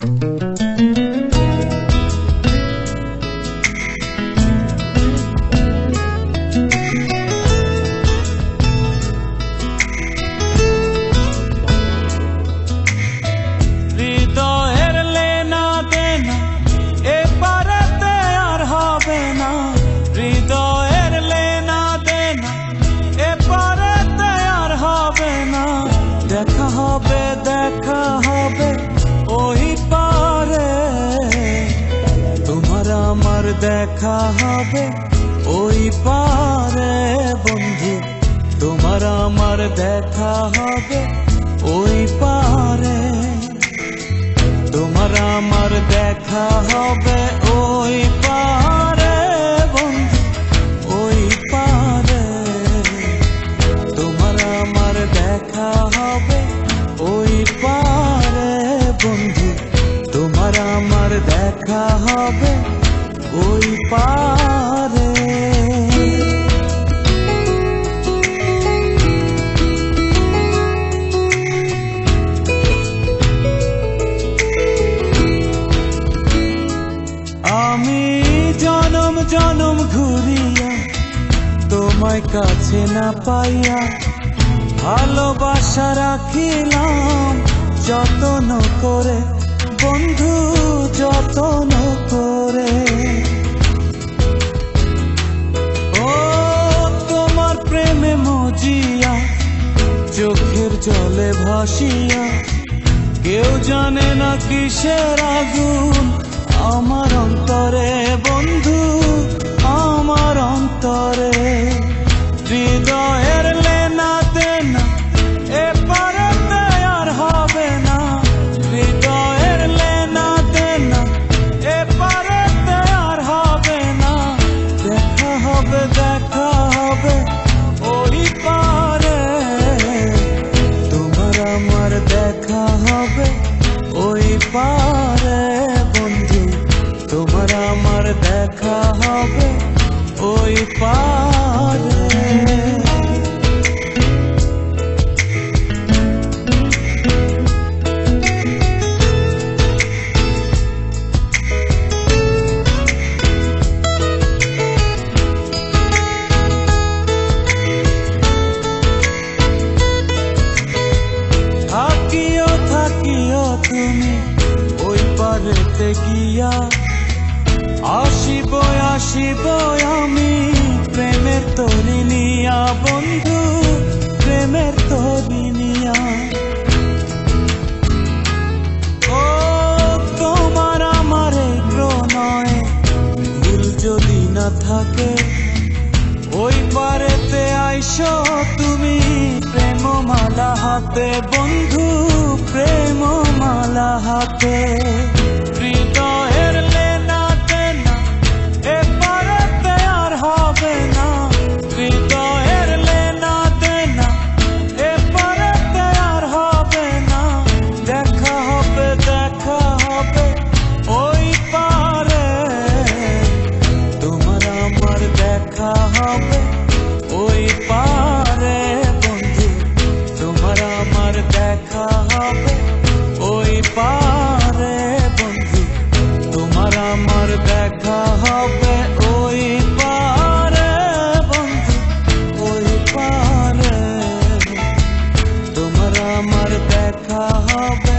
হৃদয়ের লেনা দেনা এপারেতে আর হবে না, হৃদয়ের লেনা দেনা এপারেতে আর হবে না। দেখা হবে ওই পারে, তোমার আমার দেখা হবে ওই পারে বন্ধু, তোমার আমার দেখা হবে ওই পারে, তোমার আমার দেখা হবে ওই পারে বন্ধু, ওই পারে, তোমার আমার দেখা হবে ওই পারে বন্ধু, তোমার আমার দেখা হবে ওই পারে। আমি জনম জনম ঘুরিয়া তোমায় কাছে না পাইয়া ভালোবাসা রাখিলাম যতন করে বন্ধু, যতন করে। ও তোমার প্রেমে মজিয়া চোখের জলে ভাসিয়া, কেউ জানে না কিসের আগুন আমার অন্তরে বন্ধু, আমার অন্তরে। হৃদয়ের লেনা দেনা এপারেতে আর হবে না, হৃদয়ের লেনা দেনা এপারেতে আর হবে না। দেখা হবে ওই পারে, তোমার আমার দেখা হবে ওই পারে বন্ধু, তোমার আমার দেখা হবে ওই পারে। থাকিও তুমি ওই পারেতে গিয়া, আসিব আমি প্রেমের তরি নিয়া বন্ধু, প্রেমের তরি নিয়া। ও তোমার আমার এই প্রণয়ে ভুল যদি না থাকে, ওই পারেতে আইসো তুমি প্রেমমালা হাতে বন্ধু, প্রেমমালা হাতে। হৃদয়ের লেনা দেনা এপারেতে আর হবে না, হৃদয়ের লেনা দেনা এপারেতে আর হবে না। দেখা হবে ওই পারে, তোমার আমার দেখা হবে ওই পারে বন্ধু, তোমার আমার দেখা হবে ওই পারে বন্ধু, তোমার আমার দেখা হবে ওই পারে বন্ধু, ওই পারে, তোমার আমার দেখা হবে